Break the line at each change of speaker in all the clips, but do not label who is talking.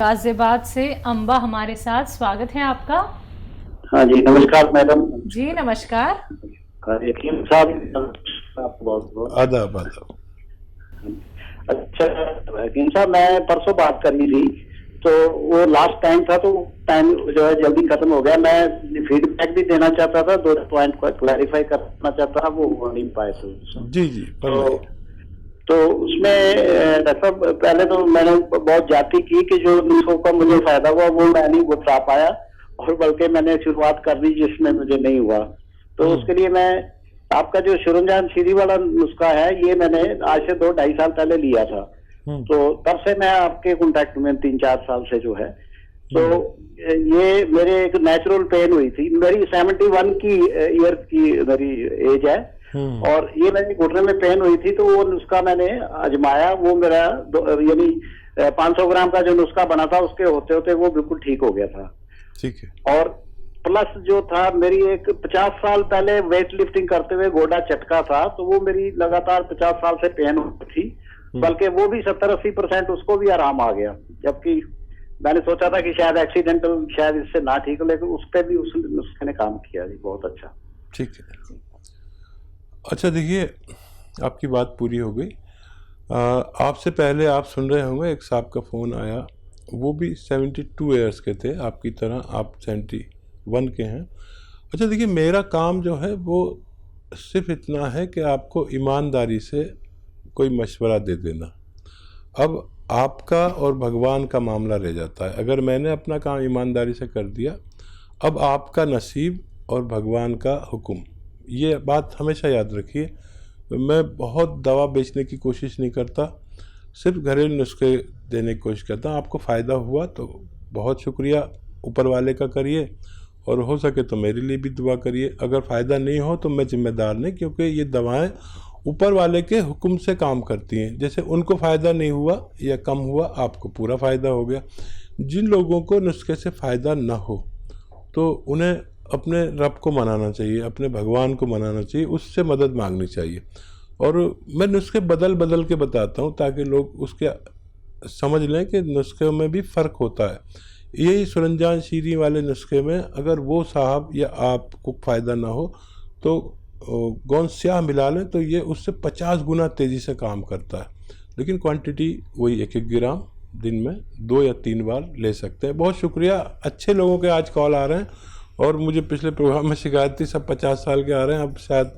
गाजियाबाद से अम्बा हमारे साथ, स्वागत है आपका।
हाँ जी, नमस्कार मैडम।
जी नमस्कार।
यकीन साहब, आपको बहुत बहुत
आदाब आदाब।
अच्छा यकीन साहब, मैं परसों बात करनी थी तो वो लास्ट टाइम था, तो टाइम जो है जल्दी खत्म हो गया। मैं फीडबैक भी देना चाहता था, 2 पॉइंट को क्लैरिफाई करना चाहता था, वो हो नहीं पाए थे।
जी
तो उसमें डॉक्टर साहब, पहले तो मैंने बहुत जाती की कि जो नुस्खों का मुझे फायदा हुआ वो मैं नहीं बता पाया, और बल्कि मैंने शुरुआत कर दी जिसमें मुझे नहीं हुआ। तो उसके लिए मैं आपका जो शुरंजान सीरी वाला नुस्खा है, ये मैंने आज से 2-2.5 साल पहले लिया था। तो तब से मैं आपके कांटेक्ट में 3-4 साल से जो है, तो ये मेरे एक नेचुरल पेन हुई थी। मेरी 71 की ईयर की मेरी एज है, और ये मेरी घुटने में पेन हुई थी, तो वो नुस्खा मैंने आजमाया। वो मेरा यानी 500 ग्राम का जो नुस्खा बना था, उसके होते होते वो बिल्कुल ठीक हो गया था।
ठीक है।
और प्लस जो था, मेरी एक 50 साल पहले वेट लिफ्टिंग करते हुए गोडा चटका था, तो वो मेरी लगातार 50 साल से पेन होती थी, बल्कि वो भी 70-80% उसको भी आराम आ गया। जबकि मैंने सोचा था कि शायद एक्सीडेंटल, शायद इससे ना ठीक हो, लेकिन उस पर भी उस नुस्खे ने काम किया जी, बहुत अच्छा।
ठीक है। अच्छा देखिए, आपकी बात पूरी हो गई। आपसे पहले आप सुन रहे होंगे, एक साहब का फ़ोन आया, वो भी 72 ईयर्स के थे, आपकी तरह आप 71 के हैं। अच्छा देखिए, मेरा काम जो है वो सिर्फ इतना है कि आपको ईमानदारी से कोई मशवरा दे देना। अब आपका और भगवान का मामला रह जाता है। अगर मैंने अपना काम ईमानदारी से कर दिया, अब आपका नसीब और भगवान का हुक्म, ये बात हमेशा याद रखिए। मैं बहुत दवा बेचने की कोशिश नहीं करता, सिर्फ घरेलू नुस्खे देने की कोशिश करता हूँ। आपको फ़ायदा हुआ तो बहुत शुक्रिया, ऊपर वाले का करिए, और हो सके तो मेरे लिए भी दुआ करिए। अगर फ़ायदा नहीं हो तो मैं जिम्मेदार नहीं, क्योंकि ये दवाएं ऊपर वाले के हुक्म से काम करती हैं। जैसे उनको फ़ायदा नहीं हुआ या कम हुआ, आपको पूरा फ़ायदा हो गया। जिन लोगों को नुस्खे से फ़ायदा ना हो तो उन्हें अपने रब को मनाना चाहिए, अपने भगवान को मनाना चाहिए, उससे मदद मांगनी चाहिए। और मैं नुस्खे बदल बदल के बताता हूँ ताकि लोग उसके समझ लें कि नुस्खे में भी फ़र्क होता है। यही सुरंजान शीरी वाले नुस्खे में अगर वो साहब या आपको फ़ायदा ना हो तो गोंद स्याह मिला लें, तो ये उससे 50 गुना तेज़ी से काम करता है। लेकिन क्वांटिटी वही 1-1 ग्राम दिन में 2 या 3 बार ले सकते हैं। बहुत शुक्रिया। अच्छे लोगों के आज कॉल आ रहे हैं, और मुझे पिछले प्रोग्राम में शिकायत थी सब 50 साल के आ रहे हैं, अब शायद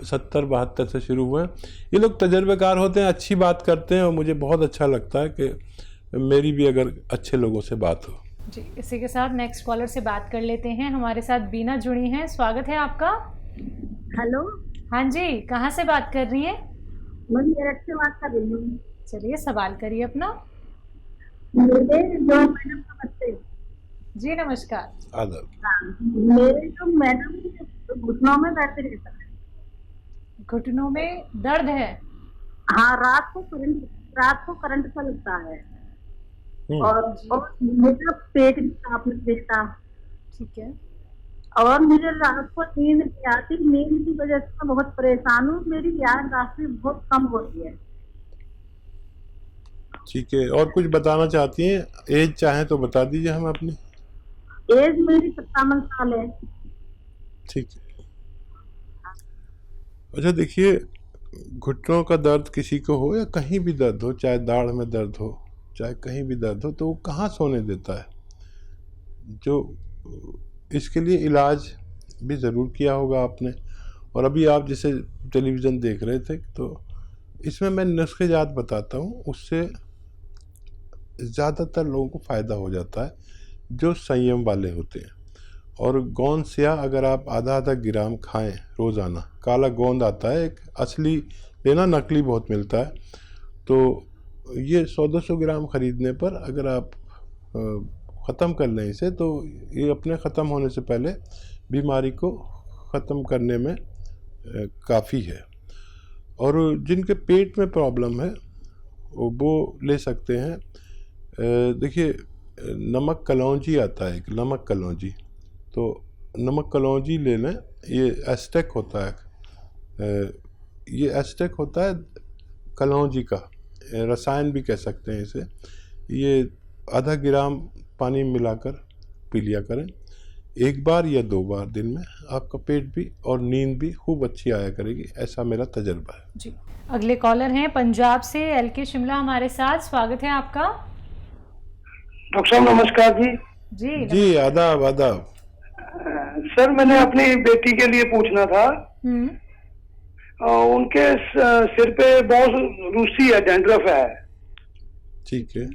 70-72 से शुरू हुए हैं। ये लोग तजर्बेकार होते हैं, अच्छी बात करते हैं, और मुझे बहुत अच्छा लगता है कि मेरी भी अगर अच्छे लोगों से बात हो।
जी, इसी के साथ नेक्स्ट कॉलर से बात कर लेते हैं। हमारे साथ बीना जुड़ी हैं, स्वागत है आपका।
हेलो।
हाँ जी, कहाँ से बात कर रही हैं?
मैं मेरठ से बात कर रही हूँ।
चलिए सवाल करिए अपना।
मेरे जो मैडम नमस्ते।
जी नमस्कार।
आदाब।
हाँ, मेरे जो मैडम घुटनों में दर्द रहता है।
घुटनों में दर्द है?
हाँ, रात को करंट सा लगता है, और मेरा पेट भी साफ नहीं दिखता।
ठीक है।
और मुझे रात को नींद नहीं आती, नींद की वजह से मैं बहुत परेशान हूँ। मेरी याददाश्त बहुत कम होती है।
ठीक है, और कुछ बताना चाहती हैं? एज चाहें तो बता दीजिए हम अपनी।
एज मेरी 57 साल है।
ठीक है। अच्छा देखिए, घुटनों का दर्द किसी को हो या कहीं भी दर्द हो, चाहे दाढ़ में दर्द हो, चाहे कहीं भी दर्द हो, तो वो कहाँ सोने देता है? जो इसके लिए इलाज भी ज़रूर किया होगा आपने, और अभी आप जैसे टेलीविज़न देख रहे थे, तो इसमें मैं नुस्खे जात बताता हूँ, उससे ज़्यादातर लोगों को फ़ायदा हो जाता है जो संयम वाले होते हैं। और गोंद स्याह अगर आप आधा ग्राम खाएं रोज़ाना, काला गोंद आता है एक, असली लेना, नकली बहुत मिलता है, तो ये 100-200 ग्राम ख़रीदने पर अगर आप ख़त्म कर लें इसे, तो ये अपने ख़त्म होने से पहले बीमारी को ख़त्म करने में काफ़ी है। और जिनके पेट में प्रॉब्लम है वो ले सकते हैं। देखिए, नमक कलौंजी आता है, एक नमक कलौंजी, तो नमक कलौंजी ले लें। ये एस्टेक होता है, ये एस्टेक होता है कलौंजी का, रसायन भी कह सकते हैं इसे। ये आधा ग्राम पानी मिलाकर पी लिया करें, 1 बार या 2 बार दिन में। आपका पेट भी और नींद भी खूब अच्छी आया करेगी, ऐसा मेरा तजर्बा है
जी। अगले कॉलर हैं पंजाब से LK शिमला हमारे साथ, स्वागत है आपका।
डॉक्टर साहब नमस्कार जी।
जी आदाब आदाब।
सर मैंने अपनी बेटी के लिए पूछना था। उनके सिर पे बहुत रूसी है, डैंड्रफ है।
ठीक है।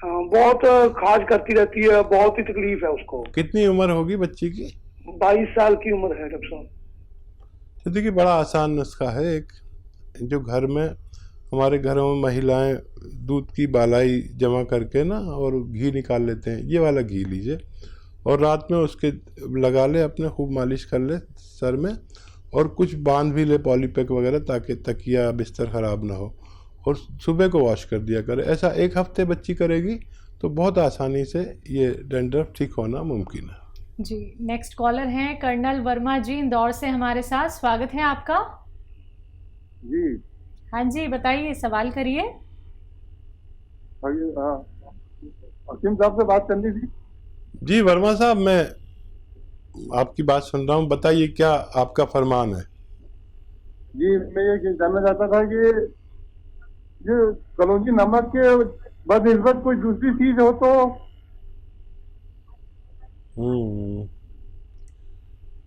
बहुत खाज करती रहती है, बहुत ही तकलीफ है उसको।
कितनी उम्र होगी बच्ची की?
22 साल की उम्र है डॉक्टर साहब।
तो देखिए बड़ा आसान नुस्खा है एक, जो घर में हमारे घरों में महिलाएं दूध की बालाई जमा करके ना और घी निकाल लेते हैं, ये वाला घी लीजिए और रात में उसके लगा ले, अपने खूब मालिश कर ले सर में, और कुछ बांध भी ले पॉलीपैक वगैरह, ताकि तकिया बिस्तर ख़राब ना हो, और सुबह को वॉश कर दिया करे। ऐसा 1 हफ्ते बच्ची करेगी तो बहुत आसानी से ये डैंड्रफ ठीक होना मुमकिन है।
जी। नेक्स्ट कॉलर हैं कर्नल वर्मा जी इंदौर से हमारे साथ, स्वागत है आपका।
जी
हाँ जी, बताइए, सवाल करिए।
हकीम साहब से बात करनी थी।
जी वर्मा साहब, मैं आपकी बात सुन रहा हूँ, बताइए क्या आपका फरमान है।
जी मैं ये जानना चाहता था कि ये कलौंजी नमक के बदनिस्बत कोई दूसरी चीज हो
तो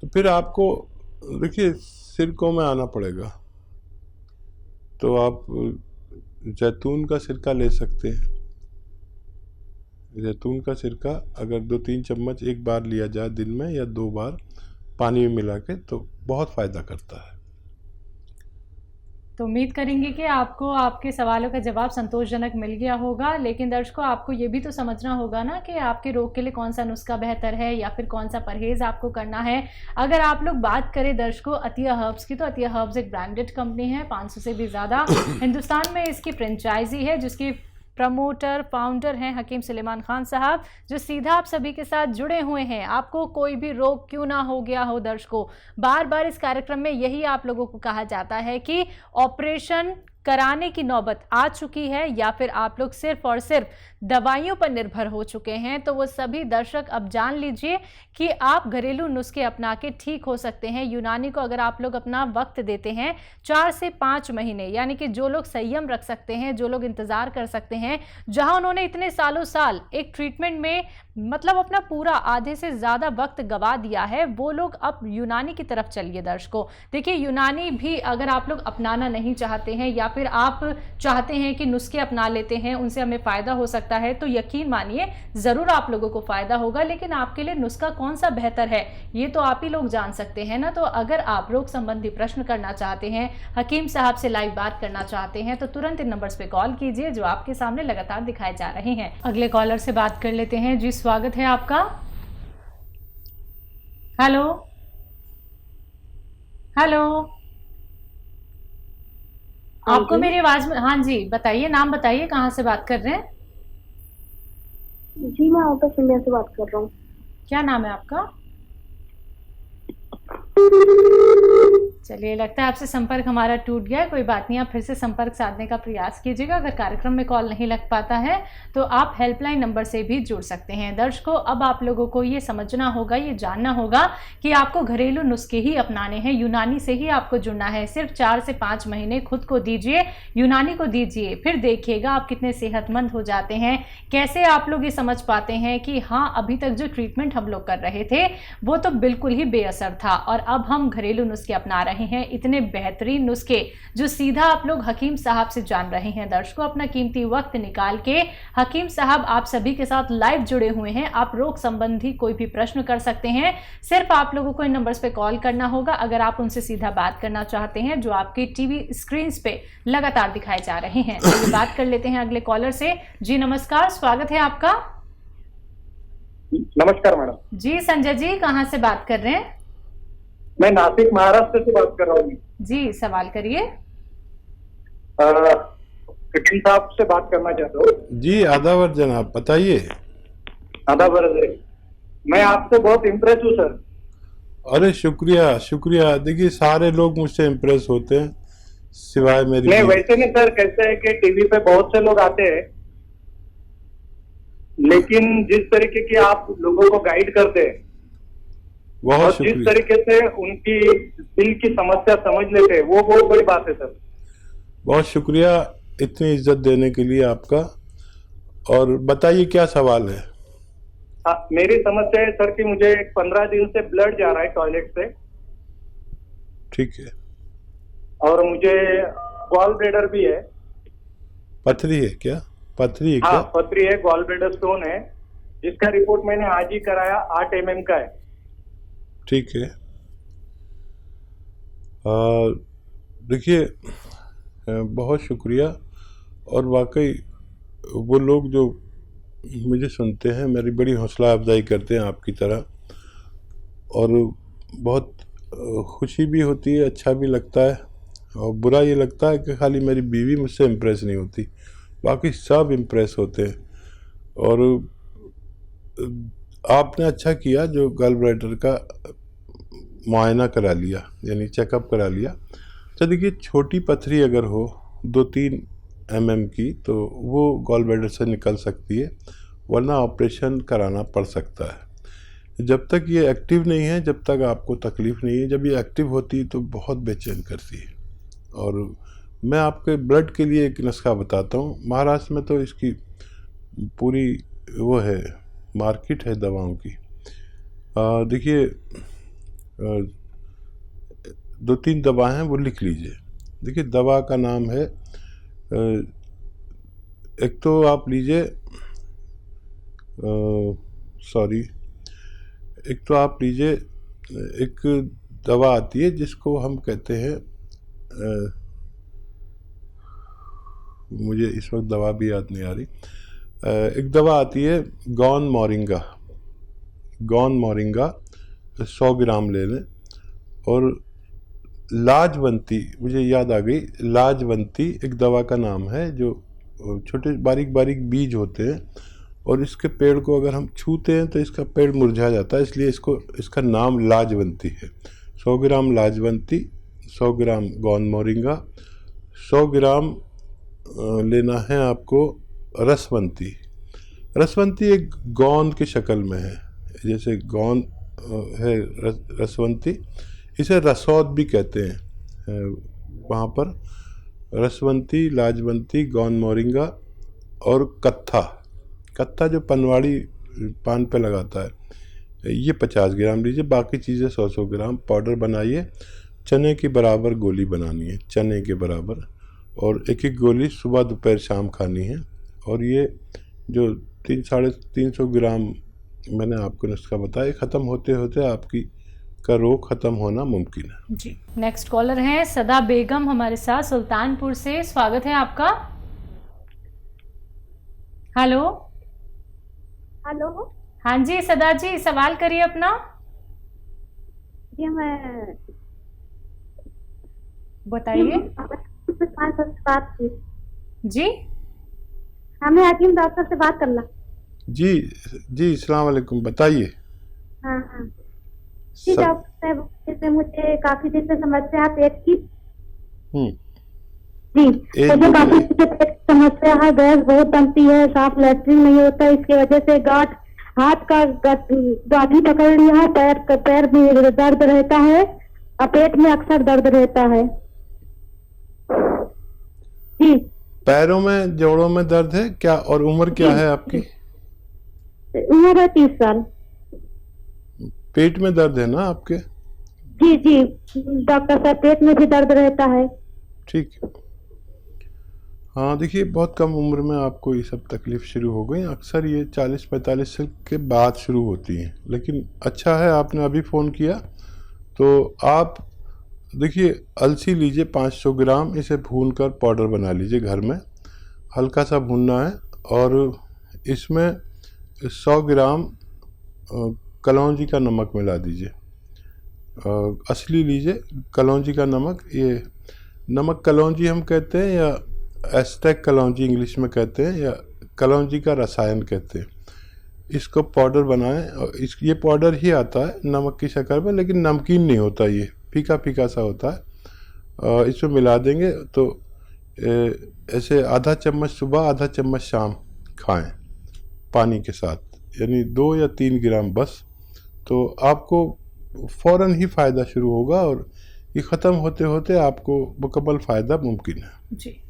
फिर आपको देखिए सिरकों में आना पड़ेगा। तो आप जैतून का सिरका ले सकते हैं। जैतून का सिरका अगर 2-3 चम्मच 1 बार लिया जाए दिन में, या 2 बार पानी में मिला के, तो बहुत फ़ायदा करता है।
तो उम्मीद करेंगे कि आपको आपके सवालों का जवाब संतोषजनक मिल गया होगा, लेकिन दर्शकों आपको ये भी तो समझना होगा ना कि आपके रोग के लिए कौन सा नुस्खा बेहतर है या फिर कौन सा परहेज़ आपको करना है। अगर आप लोग बात करें दर्शकों अतिया हर्ब्स की, तो अतिया हर्ब्स एक ब्रांडेड कंपनी है, 500 से भी ज़्यादा हिंदुस्तान में इसकी फ्रेंचाइजी है, जिसकी प्रमोटर फाउंडर हैं हकीम सुलेमान खान साहब, जो सीधा आप सभी के साथ जुड़े हुए हैं। आपको कोई भी रोग क्यों ना हो गया हो दर्शकों, बार बार इस कार्यक्रम में यही आप लोगों को कहा जाता है कि ऑपरेशन कराने की नौबत आ चुकी है या फिर आप लोग सिर्फ और सिर्फ दवाइयों पर निर्भर हो चुके हैं, तो वो सभी दर्शक अब जान लीजिए कि आप घरेलू नुस्खे अपना के ठीक हो सकते हैं। यूनानी को अगर आप लोग अपना वक्त देते हैं 4 से 5 महीने, यानी कि जो लोग संयम रख सकते हैं, जो लोग इंतजार कर सकते हैं, जहां उन्होंने इतने सालों साल एक ट्रीटमेंट में मतलब अपना पूरा आधे से ज़्यादा वक्त गवा दिया है, वो लोग अब यूनानी की तरफ चलिए दर्शकों। देखिए यूनानी भी अगर आप लोग अपनाना नहीं चाहते हैं या फिर आप चाहते हैं कि नुस्खे अपना लेते हैं, उनसे हमें फ़ायदा हो सकता है, तो यकीन मानिए ज़रूर आप लोगों को फ़ायदा होगा, लेकिन आपके लिए नुस्खा कौन सा बेहतर है ये तो आप ही लोग जान सकते हैं ना। तो अगर आप रोग संबंधी प्रश्न करना चाहते हैं, हकीम साहब से लाइव बात करना चाहते हैं, तो तुरंत इन नंबर्स पे कॉल कीजिए जो आपके सामने लगातार दिखाए जा रहे हैं। अगले कॉलर से बात कर लेते हैं। जी स्वागत है आपका। हेलो हेलो, आपको मेरी आवाज में? हाँ जी बताइए, नाम बताइए, कहाँ से बात कर रहे हैं?
जी मैं आउट ऑफ इंडिया से बात कर रहा हूँ।
क्या नाम है आपका? चलिए, लगता है आपसे संपर्क हमारा टूट गया है। कोई बात नहीं, आप फिर से संपर्क साधने का प्रयास कीजिएगा। अगर कार्यक्रम में कॉल नहीं लग पाता है तो आप हेल्पलाइन नंबर से भी जुड़ सकते हैं। दर्शकों अब आप लोगों को ये समझना होगा, ये जानना होगा कि आपको घरेलू नुस्खे ही अपनाने हैं, यूनानी से ही आपको जुड़ना है। सिर्फ 4 से 5 महीने खुद को दीजिए, यूनानी को दीजिए, फिर देखिएगा आप कितने सेहतमंद हो जाते हैं। कैसे आप लोग ये समझ पाते हैं कि हाँ अभी तक जो ट्रीटमेंट हम लोग कर रहे थे वो तो बिल्कुल ही बेअसर था और अब हम घरेलू नुस्खे अपना रहे हैं, इतने बेहतरीन नुस्खे जो सीधा आप लोग हकीम साहब से जान रहे हैं। दर्शकों अपना कीमती वक्त निकाल के हकीम साहब आप सभी के साथ लाइव जुड़े हुए हैं। आप रोग संबंधी कोई भी प्रश्न कर सकते हैं, सिर्फ आप लोगों को इन नंबर्स पे कॉल करना होगा अगर आप उनसे सीधा बात करना चाहते हैं, जो आपके टीवी स्क्रीन पे लगातार दिखाए जा रहे हैं। तो बात कर लेते हैं अगले कॉलर से। जी नमस्कार, स्वागत है आपका।
नमस्कार मैडम।
जी संजय जी, कहाँ से बात कर रहे हैं?
मैं नासिक महाराष्ट्र से बात कर रहा हूँ। जी
सवाल करिए।
हकीम साहब से बात करना चाहता हूँ।
जी आदावर जनाब, बताइए।
आदावर, मैं आपसे बहुत इम्प्रेस हूँ सर।
अरे शुक्रिया शुक्रिया। देखिए सारे लोग मुझसे इम्प्रेस होते हैं सिवाय मेरी।
नहीं वैसे नहीं सर, कैसे है कि टीवी पे बहुत से लोग आते हैं
लेकिन जिस तरीके की आप लोगों को गाइड करते हैं और
बहुत
जिस
शुक्रिया,
तरीके से उनकी दिल की समस्या समझ लेते हैं, वो बहुत बड़ी बात है सर।
बहुत शुक्रिया इतनी इज्जत देने के लिए आपका। और बताइए क्या सवाल है?
हाँ, मेरी समस्या है सर कि मुझे 15 दिन से ब्लड जा रहा है टॉयलेट से,
ठीक है।
और मुझे गॉल ब्लैडर भी है।
पथरी है क्या? पथरी है
हाँ,
क्या?
पथरी है, गॉल ब्लैडर स्टोन है, जिसका रिपोर्ट मैंने आज ही कराया, 8 mm का है।
ठीक है। देखिए, बहुत शुक्रिया। और वाकई वो लोग जो मुझे सुनते हैं मेरी बड़ी हौसला अफजाई करते हैं आपकी तरह, और बहुत खुशी भी होती है, अच्छा भी लगता है। और बुरा ये लगता है कि खाली मेरी बीवी मुझसे इम्प्रेस नहीं होती, बाकी सब इम्प्रेस होते हैं। और आपने अच्छा किया जो गॉल ब्लैडर का मुआयना करा लिया, यानी चेकअप करा लिया। तो देखिए, छोटी पथरी अगर हो 2-3 mm की तो वो गॉल ब्लैडर से निकल सकती है, वरना ऑपरेशन कराना पड़ सकता है। जब तक ये एक्टिव नहीं है, जब तक आपको तकलीफ़ नहीं है, जब ये एक्टिव होती है तो बहुत बेचैन करती है। और मैं आपके ब्लड के लिए एक नुस्खा बताता हूँ। महाराष्ट्र में तो इसकी पूरी वो है, मार्केट है दवाओं की। देखिए, 2-3 दवा हैं, वो लिख लीजिए। देखिए, दवा का नाम है, एक तो आप लीजिए, सॉरी, एक तो आप लीजिए, एक दवा आती है जिसको हम कहते हैं, मुझे इस वक्त दवा भी याद नहीं आ रही। एक दवा आती है गौन मोरिंगा। गौन मोरिंगा 100 ग्राम ले लें। और लाजवंती, मुझे याद आ गई, लाजवंती एक दवा का नाम है, जो छोटे बारीक बारीक बीज होते हैं, और इसके पेड़ को अगर हम छूते हैं तो इसका पेड़ मुरझा जाता है, इसलिए इसका नाम लाजवंती है। 100 ग्राम लाजवंती, 100 ग्राम गौन मोरिंगा, 100 ग्राम लेना है आपको रसवंती। रसवंती एक गोंद की शक्ल में है, जैसे गोंद है रसवंती, इसे रसौद भी कहते हैं वहाँ पर। रसवंती, लाजवंती, गौन मोरिंगा और कत्था जो पनवाड़ी पान पे लगाता है, ये 50 ग्राम लीजिए। बाकी चीज़ें 100-100 ग्राम पाउडर बनाइए। चने की बराबर गोली बनानी है, चने के बराबर, और एक एक गोली सुबह दोपहर शाम खानी है। और ये जो 300-350 ग्राम मैंने आपको नुस्खा बताया, ख़त्म होते होते आपकी का रोग ख़त्म होना मुमकिन है।
जी, नेक्स्ट कॉलर हैं सदा बेगम हमारे साथ सुल्तानपुर से। स्वागत है आपका। हेलो।
हेलो।
हाँ जी सदा जी, सवाल करिए अपना।
जी, मैं
बताइए जी।
हमें हकीम डॉक्टर से बात करना।
जी जी, अस्सलाम वालेकुम, बताइए।
हाँ हाँ जी डॉक्टर साहब, जैसे मुझे काफी दिन से समस्या है पेट की। जी, मुझे काफी दिन से पेट की समस्या है, गैस बहुत बनती है, साफ लैट्रिन नहीं होता, इसकी वजह से गांठ, हाथ का गांठी पकड़ लिया है, पैर में दर्द रहता है और पेट में अक्सर दर्द रहता है। जी,
पैरों में, जोड़ों में दर्द है क्या? और उम्र क्या है आपकी?
उम्र है 30 साल।
पेट में दर्द है ना आपके?
जी जी डॉक्टर साहब, पेट में भी दर्द रहता है।
ठीक है। हाँ देखिए, बहुत कम उम्र में आपको ये सब तकलीफ शुरू हो गई। अक्सर ये 40-45 साल के बाद शुरू होती हैं, लेकिन अच्छा है आपने अभी फ़ोन किया। तो आप देखिए, अलसी लीजिए 500 ग्राम, इसे भून कर पाउडर बना लीजिए घर में, हल्का सा भूनना है। और इसमें 100 ग्राम कलौंजी का नमक मिला दीजिए, असली लीजिए कलौंजी का नमक। ये नमक कलौंजी हम कहते हैं, या एस्टेक कलौंजी इंग्लिश में कहते हैं, या कलौंजी का रसायन कहते हैं। इसको पाउडर बनाएं, और ये पाउडर ही आता है नमक की शक्ल में, लेकिन नमकीन नहीं होता, ये फीका फीका सा होता है। इसमें मिला देंगे तो ऐसे आधा चम्मच सुबह, आधा चम्मच शाम खाएं पानी के साथ, यानी 2 या 3 ग्राम बस, तो आपको फ़ौरन ही फ़ायदा शुरू होगा और ये ख़त्म होते होते आपको मुकम्मल फ़ायदा मुमकिन है।
जी।